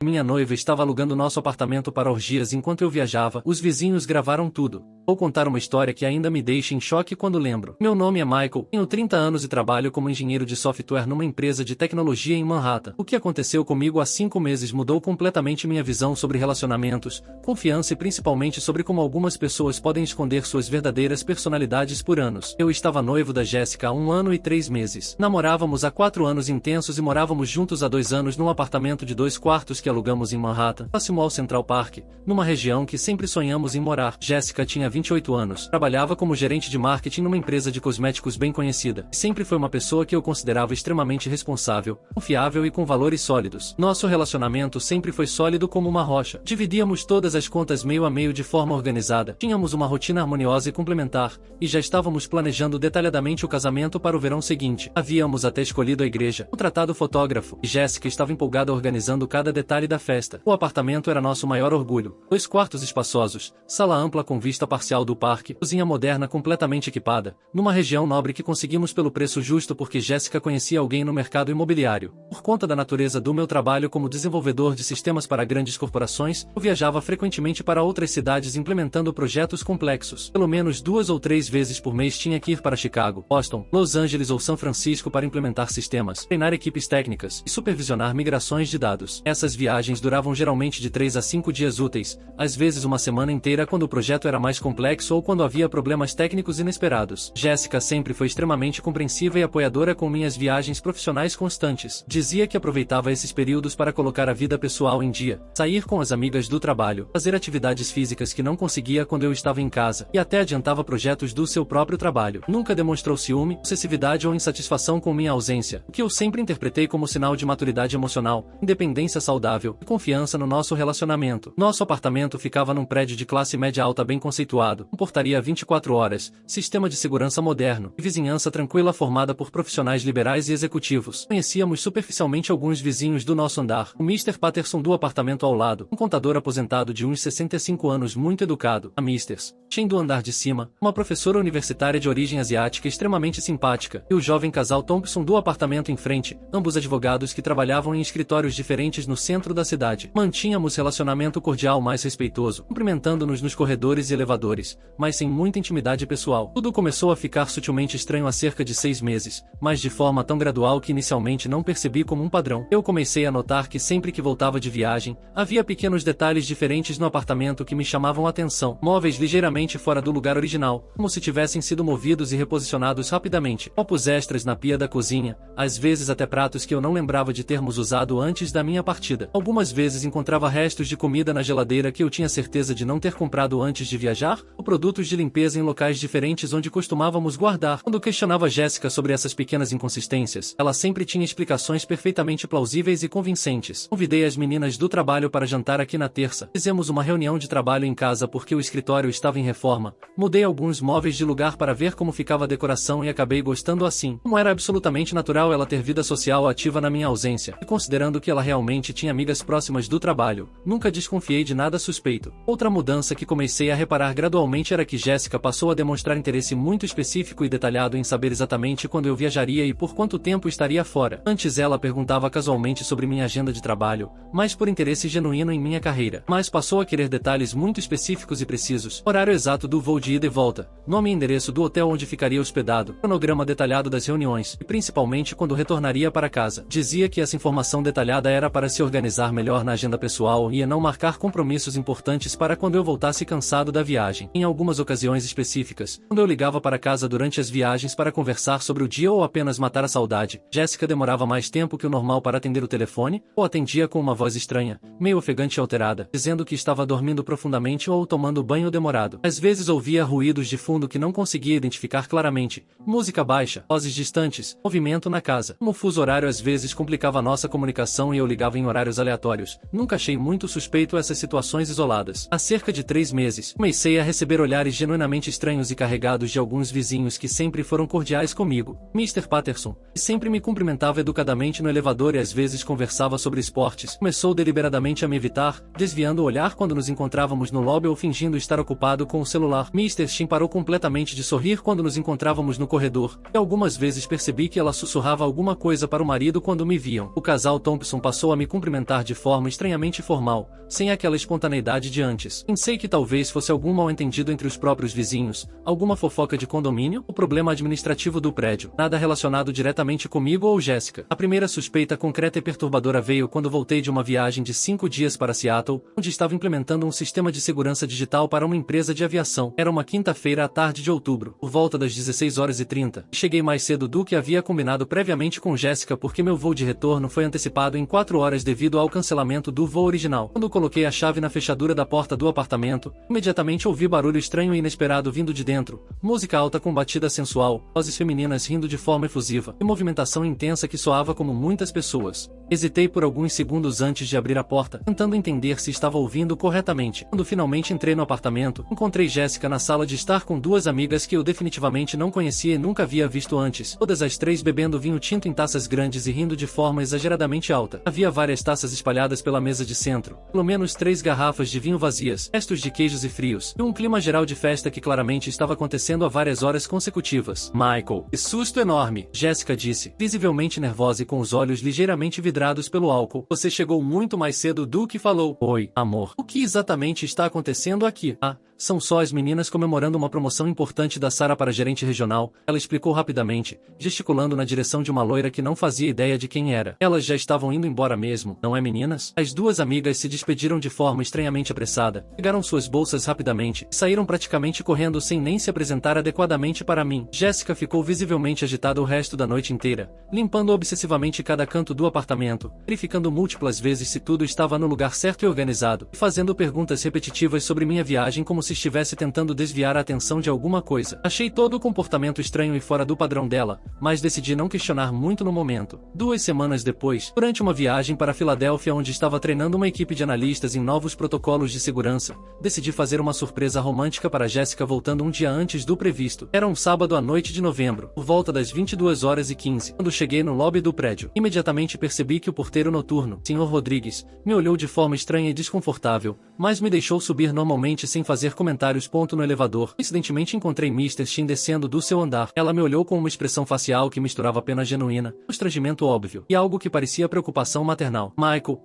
Minha noiva estava alugando nosso apartamento para orgias enquanto eu viajava. Os vizinhos gravaram tudo. Vou contar uma história que ainda me deixa em choque quando lembro. Meu nome é Michael, tenho 30 anos e trabalho como engenheiro de software numa empresa de tecnologia em Manhattan. O que aconteceu comigo há 5 meses mudou completamente minha visão sobre relacionamentos, confiança e principalmente sobre como algumas pessoas podem esconder suas verdadeiras personalidades por anos. Eu estava noivo da Jessica há 1 ano e 3 meses. Namorávamos há 4 anos intensos e morávamos juntos há 2 anos num apartamento de 2 quartos que alugamos em Manhattan, próximo ao Central Park, numa região que sempre sonhamos em morar. Jessica tinha 28 anos, trabalhava como gerente de marketing numa empresa de cosméticos bem conhecida, e sempre foi uma pessoa que eu considerava extremamente responsável, confiável e com valores sólidos. Nosso relacionamento sempre foi sólido como uma rocha. Dividíamos todas as contas meio a meio de forma organizada, tínhamos uma rotina harmoniosa e complementar, e já estávamos planejando detalhadamente o casamento para o verão seguinte. Havíamos até escolhido a igreja, contratado fotógrafo, e Jessica estava empolgada organizando cada detalhe da festa. O apartamento era nosso maior orgulho. 2 quartos espaçosos, sala ampla com vista parcial do parque, cozinha moderna completamente equipada, numa região nobre que conseguimos pelo preço justo porque Jessica conhecia alguém no mercado imobiliário. Por conta da natureza do meu trabalho como desenvolvedor de sistemas para grandes corporações, eu viajava frequentemente para outras cidades implementando projetos complexos. Pelo menos 2 ou 3 vezes por mês tinha que ir para Chicago, Boston, Los Angeles ou São Francisco para implementar sistemas, treinar equipes técnicas e supervisionar migrações de dados. Essas viagens duravam geralmente de 3 a 5 dias úteis, às vezes uma semana inteira quando o projeto era mais complexo ou quando havia problemas técnicos inesperados. Jessica sempre foi extremamente compreensiva e apoiadora com minhas viagens profissionais constantes. Dizia que aproveitava esses períodos para colocar a vida pessoal em dia, sair com as amigas do trabalho, fazer atividades físicas que não conseguia quando eu estava em casa, e até adiantava projetos do seu próprio trabalho. Nunca demonstrou ciúme, possessividade ou insatisfação com minha ausência, o que eu sempre interpretei como sinal de maturidade emocional, independência saudável e confiança no nosso relacionamento. Nosso apartamento ficava num prédio de classe média alta bem conceituado, com portaria 24 horas, sistema de segurança moderno e vizinhança tranquila formada por profissionais liberais e executivos. Conhecíamos superficialmente alguns vizinhos do nosso andar, o Mr. Patterson do apartamento ao lado, um contador aposentado de uns 65 anos muito educado, a Mrs. Chen do andar de cima, uma professora universitária de origem asiática extremamente simpática, e o jovem casal Thompson do apartamento em frente, ambos advogados que trabalhavam em escritórios diferentes no centro da cidade. Mantínhamos relacionamento cordial mais respeitoso, cumprimentando-nos nos corredores e elevadores, mas sem muita intimidade pessoal. Tudo começou a ficar sutilmente estranho há cerca de 6 meses, mas de forma tão gradual que inicialmente não percebi como um padrão. Eu comecei a notar que sempre que voltava de viagem, havia pequenos detalhes diferentes no apartamento que me chamavam a atenção. Móveis ligeiramente fora do lugar original, como se tivessem sido movidos e reposicionados rapidamente. Copos extras na pia da cozinha, às vezes até pratos que eu não lembrava de termos usado antes da minha partida. Algumas vezes encontrava restos de comida na geladeira que eu tinha certeza de não ter comprado antes de viajar, ou produtos de limpeza em locais diferentes onde costumávamos guardar. Quando questionava Jessica sobre essas pequenas inconsistências, ela sempre tinha explicações perfeitamente plausíveis e convincentes. Convidei as meninas do trabalho para jantar aqui na terça. Fizemos uma reunião de trabalho em casa porque o escritório estava em reforma. Mudei alguns móveis de lugar para ver como ficava a decoração e acabei gostando assim. Como era absolutamente natural ela ter vida social ativa na minha ausência, e considerando que ela realmente tinha amigas próximas do trabalho, nunca desconfiei de nada suspeito. Outra mudança que comecei a reparar gradualmente era que Jessica passou a demonstrar interesse muito específico e detalhado em saber exatamente quando eu viajaria e por quanto tempo estaria fora. Antes ela perguntava casualmente sobre minha agenda de trabalho, mas por interesse genuíno em minha carreira. Mas passou a querer detalhes muito específicos e precisos, horário exato do voo de ida e volta, nome e endereço do hotel onde ficaria hospedado, cronograma detalhado das reuniões, e principalmente quando retornaria para casa. Dizia que essa informação detalhada era para se organizar melhor na agenda pessoal e não marcar compromissos importantes para quando eu voltasse cansado da viagem. Em algumas ocasiões específicas, quando eu ligava para casa durante as viagens para conversar sobre o dia ou apenas matar a saudade, Jessica demorava mais tempo que o normal para atender o telefone, ou atendia com uma voz estranha, meio ofegante e alterada, dizendo que estava dormindo profundamente ou tomando banho demorado. Às vezes ouvia ruídos de fundo que não conseguia identificar claramente, música baixa, vozes distantes, movimento na casa. Como o fuso horário às vezes complicava nossa comunicação e eu ligava em horários aleatórios, nunca achei muito suspeito essas situações isoladas. Há cerca de 3 meses, comecei a receber olhares genuinamente estranhos e carregados de alguns vizinhos que sempre foram cordiais comigo. Mr. Patterson, que sempre me cumprimentava educadamente no elevador e às vezes conversava sobre esportes, começou deliberadamente a me evitar, desviando o olhar quando nos encontrávamos no lobby ou fingindo estar ocupado com o celular. Mr. Shin parou completamente de sorrir quando nos encontrávamos no corredor, e algumas vezes percebi que ela sussurrava alguma coisa para o marido quando me viam. O casal Thompson passou a me cumprimentar cumprimentar de forma estranhamente formal, sem aquela espontaneidade de antes. Pensei que talvez fosse algum mal-entendido entre os próprios vizinhos, alguma fofoca de condomínio, ou problema administrativo do prédio, nada relacionado diretamente comigo ou Jéssica. A primeira suspeita concreta e perturbadora veio quando voltei de uma viagem de 5 dias para Seattle, onde estava implementando um sistema de segurança digital para uma empresa de aviação. Era uma quinta-feira à tarde de outubro, por volta das 16h30. Cheguei mais cedo do que havia combinado previamente com Jéssica porque meu voo de retorno foi antecipado em 4 horas devido ao cancelamento do voo original. Quando coloquei a chave na fechadura da porta do apartamento, imediatamente ouvi barulho estranho e inesperado vindo de dentro, música alta com batida sensual, vozes femininas rindo de forma efusiva, e movimentação intensa que soava como muitas pessoas. Hesitei por alguns segundos antes de abrir a porta, tentando entender se estava ouvindo corretamente. Quando finalmente entrei no apartamento, encontrei Jéssica na sala de estar com 2 amigas que eu definitivamente não conhecia e nunca havia visto antes, todas as 3 bebendo vinho tinto em taças grandes e rindo de forma exageradamente alta. Havia várias taças espalhadas pela mesa de centro, pelo menos 3 garrafas de vinho vazias, restos de queijos e frios, e um clima geral de festa que claramente estava acontecendo há várias horas consecutivas. Michael, que susto enorme! Jéssica disse, visivelmente nervosa e com os olhos ligeiramente vidrados pelo álcool. Você chegou muito mais cedo do que falou. Oi, amor. O que exatamente está acontecendo aqui? Ah, são só as meninas comemorando uma promoção importante da Sarah para gerente regional, ela explicou rapidamente, gesticulando na direção de uma loira que não fazia ideia de quem era. Elas já estavam indo embora mesmo, não é, meninas? As 2 amigas se despediram de forma estranhamente apressada, pegaram suas bolsas rapidamente e saíram praticamente correndo sem nem se apresentar adequadamente para mim. Jéssica ficou visivelmente agitada o resto da noite inteira, limpando obsessivamente cada canto do apartamento, verificando múltiplas vezes se tudo estava no lugar certo e organizado, e fazendo perguntas repetitivas sobre minha viagem como se estivesse tentando desviar a atenção de alguma coisa. Achei todo o comportamento estranho e fora do padrão dela, mas decidi não questionar muito no momento. 2 semanas depois, durante uma viagem para Filadélfia onde estava treinando uma equipe de analistas em novos protocolos de segurança, decidi fazer uma surpresa romântica para Jéssica voltando um dia antes do previsto. Era um sábado à noite de novembro, por volta das 22h15, quando cheguei no lobby do prédio. Imediatamente percebi que o porteiro noturno, Sr. Rodrigues, me olhou de forma estranha e desconfortável, mas me deixou subir normalmente sem fazer comentários. No elevador, coincidentemente encontrei Mr. Shin descendo do seu andar. Ela me olhou com uma expressão facial que misturava pena genuína, constrangimento óbvio, e algo que parecia preocupação maternal. Michael,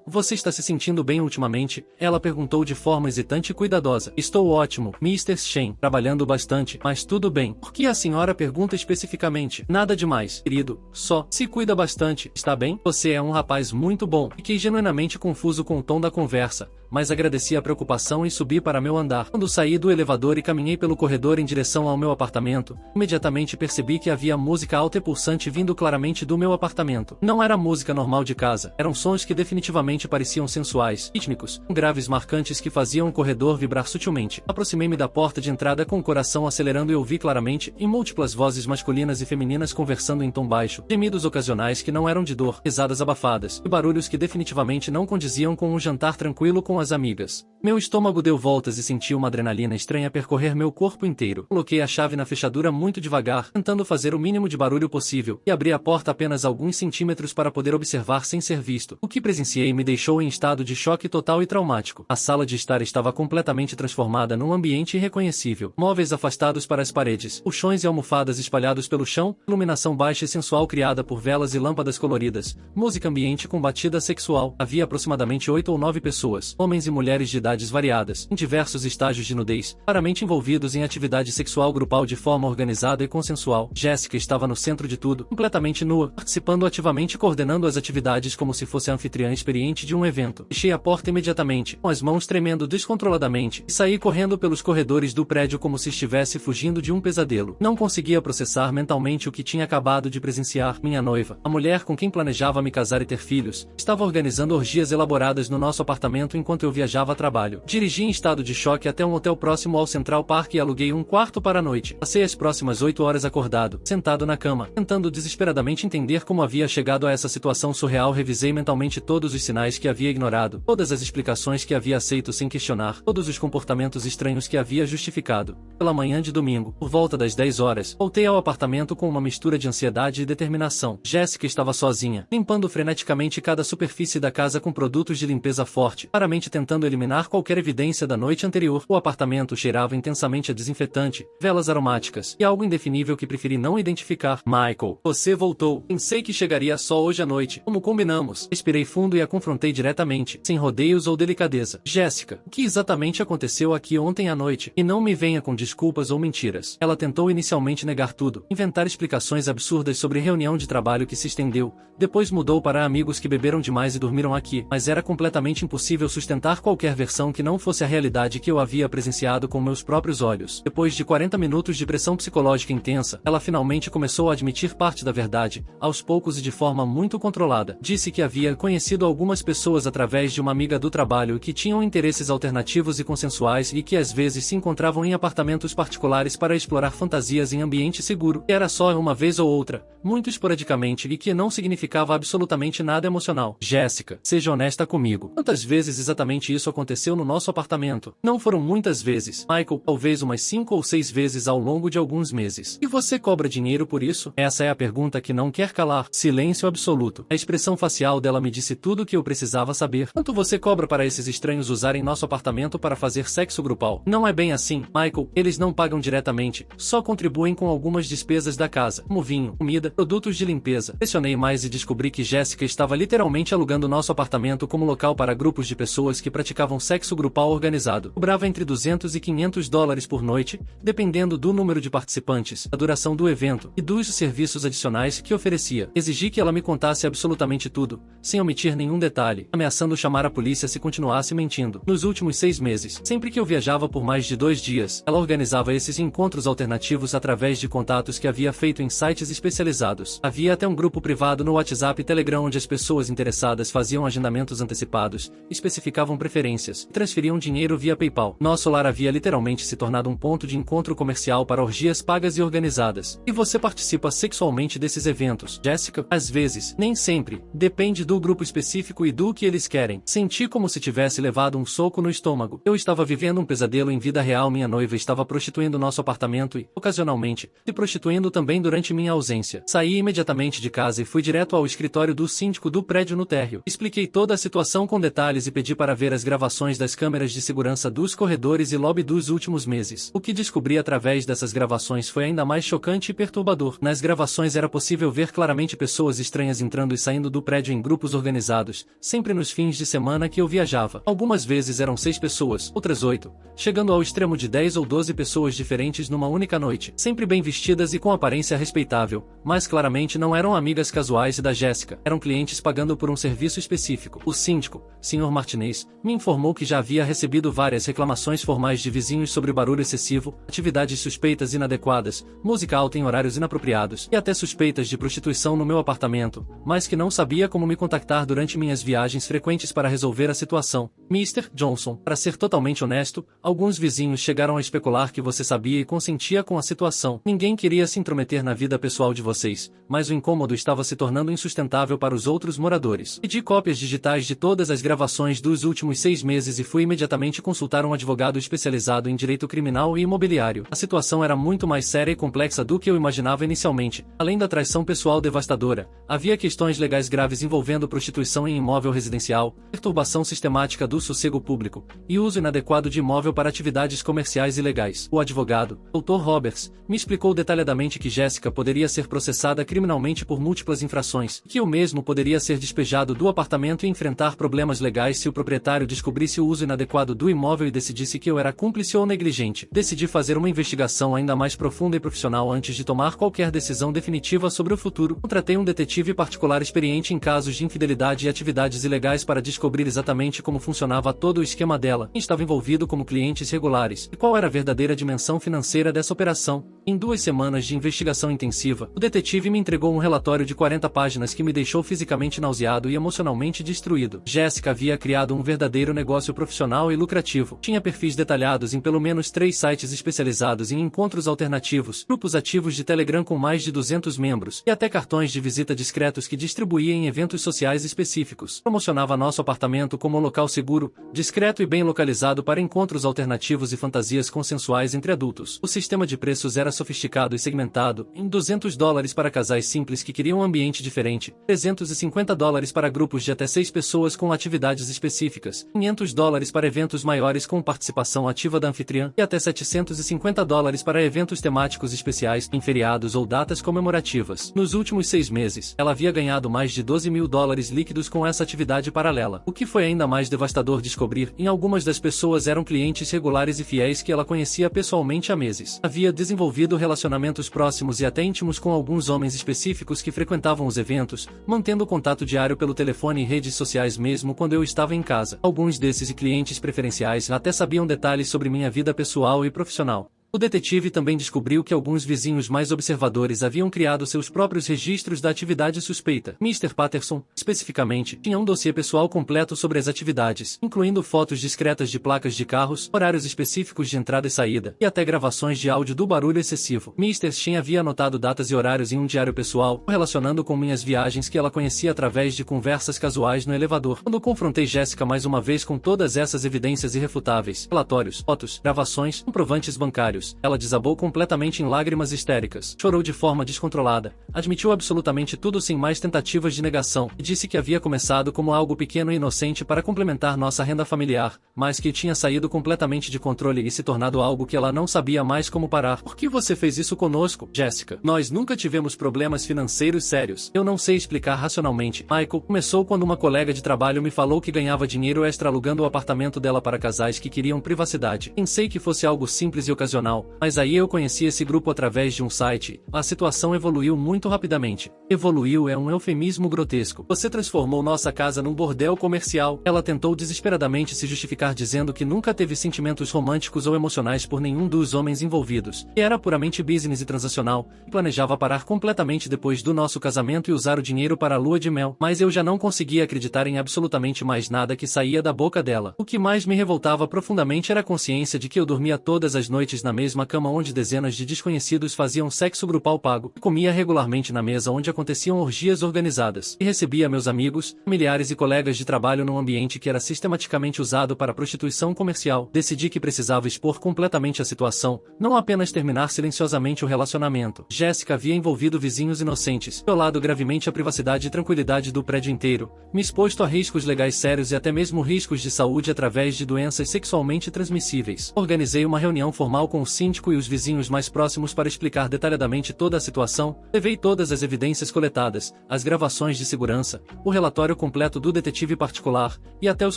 você está se sentindo bem ultimamente? Ela perguntou de forma hesitante e cuidadosa. Estou ótimo, Mr. Shin, trabalhando bastante, mas tudo bem. Por que a senhora pergunta especificamente? Nada demais, querido, só se cuida bastante, está bem? Você é um rapaz muito bom. Fiquei genuinamente confuso com o tom da conversa, mas agradeci a preocupação e subi para meu andar. Quando saí do elevador e caminhei pelo corredor em direção ao meu apartamento, imediatamente percebi que havia música alta e pulsante vindo claramente do meu apartamento. Não era música normal de casa, eram sons que definitivamente pareciam sensuais, rítmicos, com graves marcantes que faziam o corredor vibrar sutilmente. Aproximei-me da porta de entrada com o coração acelerando e ouvi claramente, em múltiplas vozes masculinas e femininas conversando em tom baixo, gemidos ocasionais que não eram de dor, risadas abafadas, e barulhos que definitivamente não condiziam com um jantar tranquilo com as amigas. Meu estômago deu voltas e senti uma adrenalina estranha percorrer meu corpo inteiro. Coloquei a chave na fechadura muito devagar, tentando fazer o mínimo de barulho possível, e abri a porta apenas alguns centímetros para poder observar sem ser visto. O que presenciei me deixou em estado de choque total e traumático. A sala de estar estava completamente transformada num ambiente irreconhecível. Móveis afastados para as paredes, colchões e almofadas espalhados pelo chão, iluminação baixa e sensual criada por velas e lâmpadas coloridas, música ambiente com batida sexual. Havia aproximadamente 8 ou 9 pessoas, homens e mulheres de idades variadas, em diversos estágios de nudez, claramente envolvidos em atividade sexual grupal de forma organizada e consensual. Jéssica estava no centro de tudo, completamente nua, participando ativamente e coordenando as atividades como se fosse a anfitriã experiente de um evento. Fechei a porta imediatamente, com as mãos tremendo descontroladamente, e saí correndo pelos corredores do prédio como se estivesse fugindo de um pesadelo. Não conseguia processar mentalmente o que tinha acabado de presenciar. Minha noiva, a mulher com quem planejava me casar e ter filhos, estava organizando orgias elaboradas no nosso apartamento enquanto eu viajava a trabalho. Dirigi em estado de choque até um hotel próximo ao Central Park e aluguei um quarto para a noite. Passei as próximas 8 horas acordado, sentado na cama, tentando desesperadamente entender como havia chegado a essa situação surreal. Revisei mentalmente todos os sinais que havia ignorado, todas as explicações que havia aceito sem questionar, todos os comportamentos estranhos que havia justificado. Pela manhã de domingo, por volta das 10 horas, voltei ao apartamento com uma mistura de ansiedade e determinação. Jéssica estava sozinha, limpando freneticamente cada superfície da casa com produtos de limpeza forte, claramente claramente tentando eliminar qualquer evidência da noite anterior. O apartamento cheirava intensamente a desinfetante, velas aromáticas e algo indefinível que preferi não identificar. Michael, você voltou. Pensei que chegaria só hoje à noite, como combinamos. Respirei fundo e a confrontei diretamente, sem rodeios ou delicadeza. Jéssica, o que exatamente aconteceu aqui ontem à noite? E não me venha com desculpas ou mentiras. Ela tentou inicialmente negar tudo, inventar explicações absurdas sobre reunião de trabalho que se estendeu, depois mudou para amigos que beberam demais e dormiram aqui, mas era completamente impossível sustentar qualquer versão que não fosse a realidade que eu havia presenciado com meus próprios olhos. Depois de 40 minutos de pressão psicológica intensa, ela finalmente começou a admitir parte da verdade, aos poucos e de forma muito controlada. Disse que havia conhecido algumas pessoas através de uma amiga do trabalho que tinham interesses alternativos e consensuais e que às vezes se encontravam em apartamentos particulares para explorar fantasias em ambiente seguro. E era só uma vez ou outra, muito esporadicamente e que não significava absolutamente nada emocional. Jéssica, seja honesta comigo. Quantas vezes exatamente isso aconteceu no nosso apartamento? Não foram muitas vezes. Michael, talvez umas 5 ou 6 vezes ao longo de alguns meses. E você cobra dinheiro por isso? Essa é a pergunta que não quer calar. Silêncio absoluto. A expressão facial dela me disse tudo o que eu precisava saber. Quanto você cobra para esses estranhos usarem nosso apartamento para fazer sexo grupal? Não é bem assim, Michael. Eles não pagam diretamente, só contribuem com algumas despesas da casa, como vinho, comida, produtos de limpeza. Pressionei mais e descobri que Jéssica estava literalmente alugando nosso apartamento como local para grupos de pessoas que praticavam sexo grupal organizado. Cobrava entre 200 e 500 dólares por noite, dependendo do número de participantes, a duração do evento e dos serviços adicionais que oferecia. Exigi que ela me contasse absolutamente tudo, sem omitir nenhum detalhe, ameaçando chamar a polícia se continuasse mentindo. Nos últimos 6 meses, sempre que eu viajava por mais de 2 dias, ela organizava esses encontros alternativos através de contatos que havia feito em sites especializados. Havia até um grupo privado no WhatsApp e Telegram onde as pessoas interessadas faziam agendamentos antecipados, especificavam preferências e transferiam dinheiro via PayPal. Nosso lar havia literalmente se tornado um ponto de encontro comercial para orgias pagas e organizadas. E você participa sexualmente desses eventos, Jéssica? Às vezes, nem sempre. Depende do grupo específico e do que eles querem. Senti como se tivesse levado um soco no estômago. Eu estava vivendo um pesadelo em vida real. Minha noiva estava prostituindo nosso apartamento e, ocasionalmente, se prostituindo também durante minha ausência. Saí imediatamente de casa e fui direto ao escritório do síndico do prédio no térreo. Expliquei toda a situação com detalhes e pedi para ver as gravações das câmeras de segurança dos corredores e lobby dos últimos meses. O que descobri através dessas gravações foi ainda mais chocante e perturbador. Nas gravações era possível ver claramente pessoas estranhas entrando e saindo do prédio em grupos organizados, sempre nos fins de semana que eu viajava. Algumas vezes eram 6 pessoas, outras 8, chegando ao extremo de 10 ou 12 pessoas diferentes numa única noite, sempre bem vestidas e com aparência respeitável, mas claramente não eram amigas casuais da Jéssica, eram clientes pagando por um serviço específico. O síndico, Sr. Martinez, me informou que já havia recebido várias reclamações formais de vizinhos sobre barulho excessivo, atividades suspeitas e inadequadas, música alta em horários inapropriados e até suspeitas de prostituição no meu apartamento, mas que não sabia como me contactar durante minhas viagens frequentes para resolver a situação. Mr. Johnson, para ser totalmente honesto, alguns vizinhos chegaram a especular que você sabia e consentia com a situação. Ninguém queria se intrometer na vida pessoal de vocês, mas o incômodo estava se tornando insustentável para os outros moradores. Pedi cópias digitais de todas as gravações dos últimos 6 meses e fui imediatamente consultar um advogado especializado em direito criminal e imobiliário. A situação era muito mais séria e complexa do que eu imaginava inicialmente. Além da traição pessoal devastadora, havia questões legais graves envolvendo prostituição em imóvel residencial, perturbação sistemática do sossego público e uso inadequado de imóvel para atividades comerciais ilegais. O advogado, Dr. Roberts, me explicou detalhadamente que Jéssica poderia ser processada criminalmente por múltiplas infrações, que eu mesmo poderia ser despejado do apartamento e enfrentar problemas legais se o proprietário descobrisse o uso inadequado do imóvel e decidisse que eu era cúmplice ou negligente. Decidi fazer uma investigação ainda mais profunda e profissional antes de tomar qualquer decisão definitiva sobre o futuro. Contratei um detetive particular experiente em casos de infidelidade e atividades ilegais para descobrir exatamente como funcionava todo o esquema dela, quem estava envolvido como clientes regulares, e qual era a verdadeira dimensão financeira dessa operação. Em 2 semanas de investigação intensiva, o detetive me entregou um relatório de 40 páginas que me deixou fisicamente nauseado e emocionalmente destruído. Jéssica havia criado um verdadeiro negócio profissional e lucrativo. Tinha perfis detalhados em pelo menos 3 sites especializados em encontros alternativos, grupos ativos de Telegram com mais de 200 membros, e até cartões de visita discretos que distribuía em eventos sociais específicos. Promocionava nosso apartamento como um local seguro seguro, discreto e bem localizado para encontros alternativos e fantasias consensuais entre adultos. O sistema de preços era sofisticado e segmentado, em $200 para casais simples que queriam um ambiente diferente, $350 para grupos de até 6 pessoas com atividades específicas, $500 para eventos maiores com participação ativa da anfitriã e até $750 para eventos temáticos especiais, em feriados ou datas comemorativas. Nos últimos 6 meses, ela havia ganhado mais de $12 mil líquidos com essa atividade paralela. O que foi ainda mais devastador descobrir, em algumas das pessoas eram clientes regulares e fiéis que ela conhecia pessoalmente há meses. Havia desenvolvido relacionamentos próximos e até íntimos com alguns homens específicos que frequentavam os eventos, mantendo contato diário pelo telefone e redes sociais mesmo quando eu estava em casa. Alguns desses clientes preferenciais até sabiam detalhes sobre minha vida pessoal e profissional. O detetive também descobriu que alguns vizinhos mais observadores haviam criado seus próprios registros da atividade suspeita. Mr. Patterson, especificamente, tinha um dossiê pessoal completo sobre as atividades, incluindo fotos discretas de placas de carros, horários específicos de entrada e saída, e até gravações de áudio do barulho excessivo. Mr. Shin havia anotado datas e horários em um diário pessoal, relacionando com minhas viagens que ela conhecia através de conversas casuais no elevador. Quando confrontei Jessica mais uma vez com todas essas evidências irrefutáveis, relatórios, fotos, gravações, comprovantes bancários, ela desabou completamente em lágrimas histéricas. Chorou de forma descontrolada, admitiu absolutamente tudo sem mais tentativas de negação, e disse que havia começado como algo pequeno e inocente para complementar nossa renda familiar, mas que tinha saído completamente de controle e se tornado algo que ela não sabia mais como parar. Por que você fez isso conosco, Jessica? Nós nunca tivemos problemas financeiros sérios. Eu não sei explicar racionalmente. Michael, começou quando uma colega de trabalho me falou que ganhava dinheiro extra alugando o apartamento dela para casais que queriam privacidade. Pensei que fosse algo simples e ocasional, mas aí eu conheci esse grupo através de um site. A situação evoluiu muito rapidamente. Evoluiu é um eufemismo grotesco. Você transformou nossa casa num bordel comercial. Ela tentou desesperadamente se justificar dizendo que nunca teve sentimentos românticos ou emocionais por nenhum dos homens envolvidos, que era puramente business e transacional, e planejava parar completamente depois do nosso casamento e usar o dinheiro para a lua de mel. Mas eu já não conseguia acreditar em absolutamente mais nada que saía da boca dela. O que mais me revoltava profundamente era a consciência de que eu dormia todas as noites na mesma cama onde dezenas de desconhecidos faziam sexo grupal pago, e comia regularmente na mesa onde aconteciam orgias organizadas, e recebia meus amigos, familiares e colegas de trabalho num ambiente que era sistematicamente usado para prostituição comercial. Decidi que precisava expor completamente a situação, não apenas terminar silenciosamente o relacionamento. Jessica havia envolvido vizinhos inocentes, violado gravemente a privacidade e tranquilidade do prédio inteiro, me exposto a riscos legais sérios e até mesmo riscos de saúde através de doenças sexualmente transmissíveis. Organizei uma reunião formal com o síndico e os vizinhos mais próximos para explicar detalhadamente toda a situação. Levei todas as evidências coletadas, as gravações de segurança, o relatório completo do detetive particular, e até os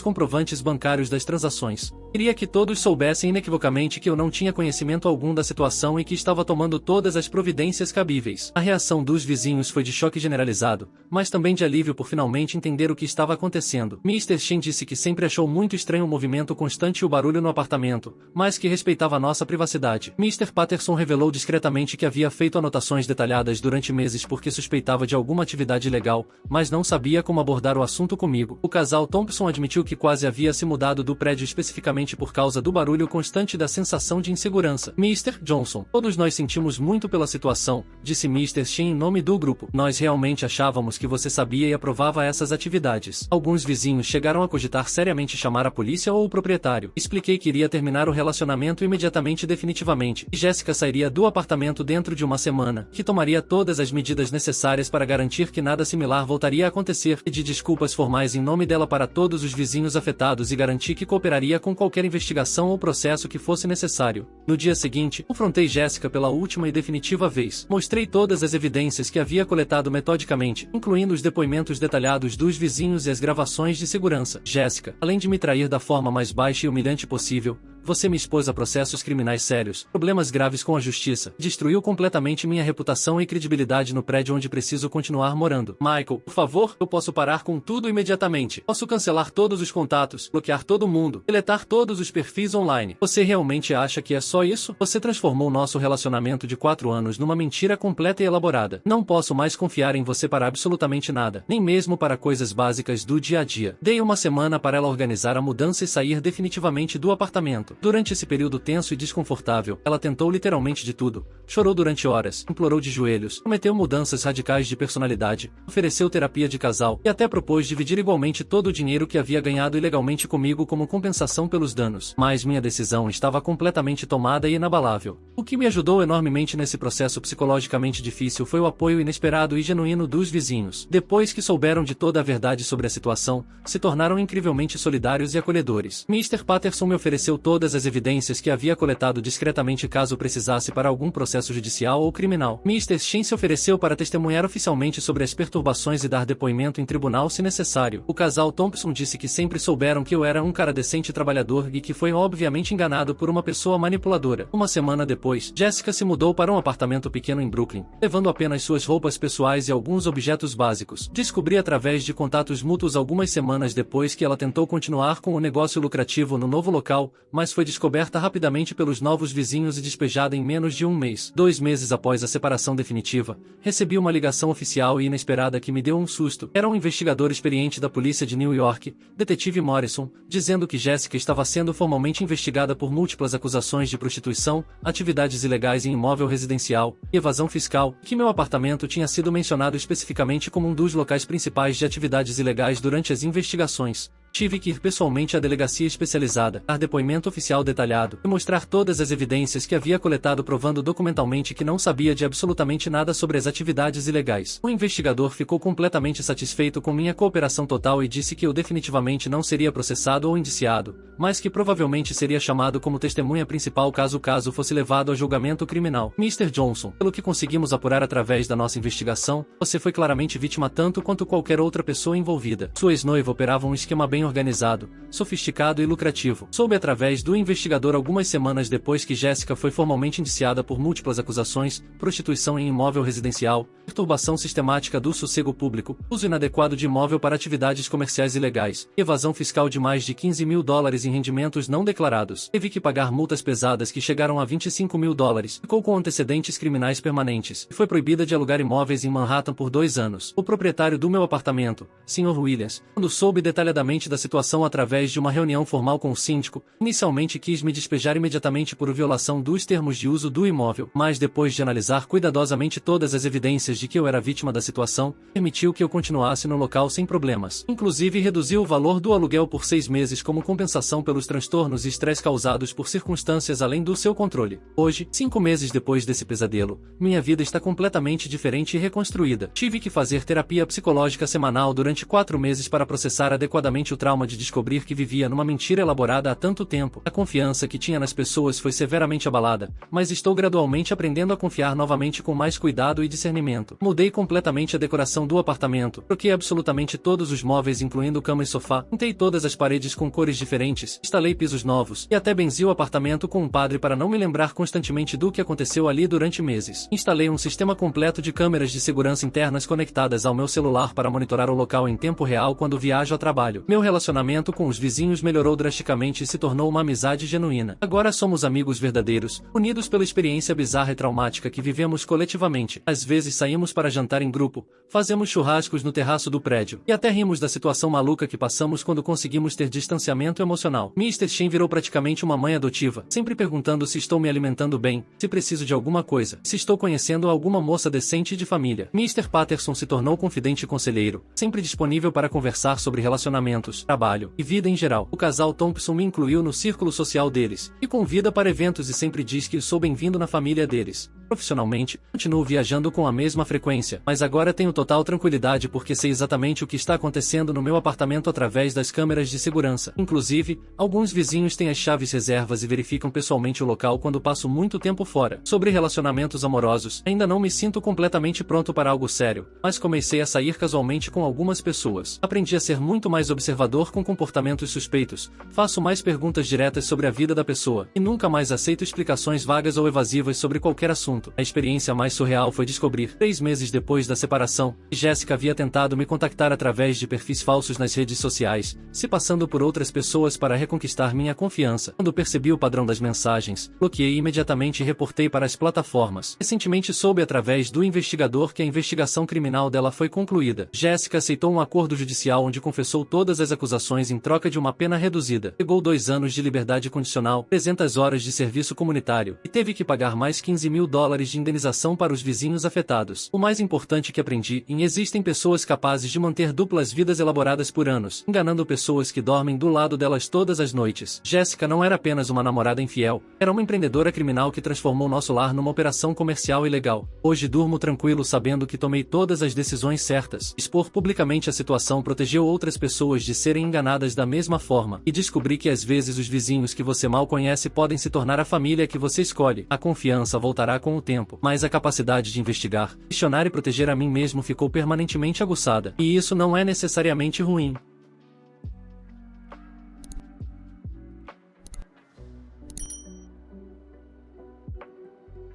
comprovantes bancários das transações. Queria que todos soubessem inequivocamente que eu não tinha conhecimento algum da situação e que estava tomando todas as providências cabíveis. A reação dos vizinhos foi de choque generalizado, mas também de alívio por finalmente entender o que estava acontecendo. Mr. Shin disse que sempre achou muito estranho o movimento constante e o barulho no apartamento, mas que respeitava nossa privacidade. Mr. Patterson revelou discretamente que havia feito anotações detalhadas durante meses porque suspeitava de alguma atividade ilegal, mas não sabia como abordar o assunto comigo. O casal Thompson admitiu que quase havia se mudado do prédio especificamente por causa do barulho constante e da sensação de insegurança. Mr. Johnson, todos nós sentimos muito pela situação, disse Mr. Shin em nome do grupo. Nós realmente achávamos que você sabia e aprovava essas atividades. Alguns vizinhos chegaram a cogitar seriamente chamar a polícia ou o proprietário. Expliquei que iria terminar o relacionamento imediatamente e definitivamente, e Jessica sairia do apartamento dentro de uma semana, que tomaria todas as medidas necessárias para garantir que nada similar voltaria a acontecer. Pedi desculpas formais em nome dela para todos os vizinhos afetados e garanti que cooperaria com qualquer investigação ou processo que fosse necessário. No dia seguinte, confrontei Jessica pela última e definitiva vez. Mostrei todas as evidências que havia coletado metodicamente, incluindo os depoimentos detalhados dos vizinhos e as gravações de segurança. Jessica, além de me trair da forma mais baixa e humilhante possível, você me expôs a processos criminais sérios, problemas graves com a justiça, destruiu completamente minha reputação e credibilidade no prédio onde preciso continuar morando. Michael, por favor, eu posso parar com tudo imediatamente. Posso cancelar todos os contatos, bloquear todo mundo, deletar todos os perfis online. Você realmente acha que é só isso? Você transformou nosso relacionamento de 4 anos numa mentira completa e elaborada. Não posso mais confiar em você para absolutamente nada, nem mesmo para coisas básicas do dia a dia. Dei uma semana para ela organizar a mudança e sair definitivamente do apartamento. Durante esse período tenso e desconfortável, ela tentou literalmente de tudo. Chorou durante horas, implorou de joelhos, prometeu mudanças radicais de personalidade, ofereceu terapia de casal e até propôs dividir igualmente todo o dinheiro que havia ganhado ilegalmente comigo como compensação pelos danos. Mas minha decisão estava completamente tomada e inabalável. O que me ajudou enormemente nesse processo psicologicamente difícil foi o apoio inesperado e genuíno dos vizinhos. Depois que souberam de toda a verdade sobre a situação, se tornaram incrivelmente solidários e acolhedores. Mr. Patterson me ofereceu todas as evidências que havia coletado discretamente caso precisasse para algum processo judicial ou criminal. Mr. Shin se ofereceu para testemunhar oficialmente sobre as perturbações e dar depoimento em tribunal se necessário. O casal Thompson disse que sempre souberam que eu era um cara decente e trabalhador e que foi obviamente enganado por uma pessoa manipuladora. Uma semana depois, Jessica se mudou para um apartamento pequeno em Brooklyn, levando apenas suas roupas pessoais e alguns objetos básicos. Descobri através de contatos mútuos algumas semanas depois que ela tentou continuar com o negócio lucrativo no novo local, mas foi descoberta rapidamente pelos novos vizinhos e despejada em menos de um mês. 2 meses após a separação definitiva, recebi uma ligação oficial e inesperada que me deu um susto. Era um investigador experiente da polícia de New York, detetive Morrison, dizendo que Jessica estava sendo formalmente investigada por múltiplas acusações de prostituição, atividades ilegais em imóvel residencial e evasão fiscal, que meu apartamento tinha sido mencionado especificamente como um dos locais principais de atividades ilegais durante as investigações. Tive que ir pessoalmente à delegacia especializada, dar depoimento oficial detalhado e mostrar todas as evidências que havia coletado provando documentalmente que não sabia de absolutamente nada sobre as atividades ilegais. O investigador ficou completamente satisfeito com minha cooperação total e disse que eu definitivamente não seria processado ou indiciado, mas que provavelmente seria chamado como testemunha principal caso o caso fosse levado a julgamento criminal. Mr. Johnson, pelo que conseguimos apurar através da nossa investigação, você foi claramente vítima tanto quanto qualquer outra pessoa envolvida. Sua ex-noiva operava um esquema bem organizado, sofisticado e lucrativo. Soube através do investigador algumas semanas depois que Jessica foi formalmente indiciada por múltiplas acusações, prostituição em imóvel residencial, perturbação sistemática do sossego público, uso inadequado de imóvel para atividades comerciais ilegais, evasão fiscal de mais de $15 mil em rendimentos não declarados. Teve que pagar multas pesadas que chegaram a $25 mil, ficou com antecedentes criminais permanentes e foi proibida de alugar imóveis em Manhattan por 2 anos. O proprietário do meu apartamento, Sr. Williams, quando soube detalhadamente da situação através de uma reunião formal com o síndico, inicialmente quis me despejar imediatamente por violação dos termos de uso do imóvel, mas depois de analisar cuidadosamente todas as evidências de que eu era vítima da situação, permitiu que eu continuasse no local sem problemas. Inclusive reduziu o valor do aluguel por 6 meses como compensação pelos transtornos e estresse causados por circunstâncias além do seu controle. Hoje, 5 meses depois desse pesadelo, minha vida está completamente diferente e reconstruída. Tive que fazer terapia psicológica semanal durante 4 meses para processar adequadamente o trauma de descobrir que vivia numa mentira elaborada há tanto tempo. A confiança que tinha nas pessoas foi severamente abalada, mas estou gradualmente aprendendo a confiar novamente com mais cuidado e discernimento. Mudei completamente a decoração do apartamento, troquei absolutamente todos os móveis incluindo cama e sofá, pintei todas as paredes com cores diferentes, instalei pisos novos, e até benzi o apartamento com um padre para não me lembrar constantemente do que aconteceu ali durante meses. Instalei um sistema completo de câmeras de segurança internas conectadas ao meu celular para monitorar o local em tempo real quando viajo a trabalho. Meu relacionamento com os vizinhos melhorou drasticamente e se tornou uma amizade genuína. Agora somos amigos verdadeiros, unidos pela experiência bizarra e traumática que vivemos coletivamente. Às vezes saímos para jantar em grupo, fazemos churrascos no terraço do prédio, e até rimos da situação maluca que passamos quando conseguimos ter distanciamento emocional. Mr. Shin virou praticamente uma mãe adotiva, sempre perguntando se estou me alimentando bem, se preciso de alguma coisa, se estou conhecendo alguma moça decente de família. Mr. Patterson se tornou confidente e conselheiro, sempre disponível para conversar sobre relacionamentos, trabalho e vida em geral. O casal Thompson me incluiu no círculo social deles, e convida para eventos e sempre diz que sou bem-vindo na família deles. Profissionalmente, continuo viajando com a mesma frequência, mas agora tenho total tranquilidade porque sei exatamente o que está acontecendo no meu apartamento através das câmeras de segurança. Inclusive, alguns vizinhos têm as chaves reservas e verificam pessoalmente o local quando passo muito tempo fora. Sobre relacionamentos amorosos, ainda não me sinto completamente pronto para algo sério, mas comecei a sair casualmente com algumas pessoas. Aprendi a ser muito mais observador com comportamentos suspeitos, faço mais perguntas diretas sobre a vida da pessoa, e nunca mais aceito explicações vagas ou evasivas sobre qualquer assunto. assunto. A experiência mais surreal foi descobrir, 3 meses depois da separação, que Jéssica havia tentado me contactar através de perfis falsos nas redes sociais, se passando por outras pessoas para reconquistar minha confiança. Quando percebi o padrão das mensagens, bloqueei imediatamente e reportei para as plataformas. Recentemente soube através do investigador que a investigação criminal dela foi concluída. Jéssica aceitou um acordo judicial onde confessou todas as acusações em troca de uma pena reduzida. Pegou 2 anos de liberdade condicional, 300 horas de serviço comunitário, e teve que pagar mais $15.000 de indenização para os vizinhos afetados. O mais importante que aprendi, existem pessoas capazes de manter duplas vidas elaboradas por anos, enganando pessoas que dormem do lado delas todas as noites. Jéssica não era apenas uma namorada infiel, era uma empreendedora criminal que transformou nosso lar numa operação comercial ilegal. Hoje durmo tranquilo sabendo que tomei todas as decisões certas. Expor publicamente a situação protegeu outras pessoas de serem enganadas da mesma forma, e descobri que às vezes os vizinhos que você mal conhece podem se tornar a família que você escolhe. A confiança voltará com o tempo, mas a capacidade de investigar, questionar e proteger a mim mesmo ficou permanentemente aguçada. E isso não é necessariamente ruim.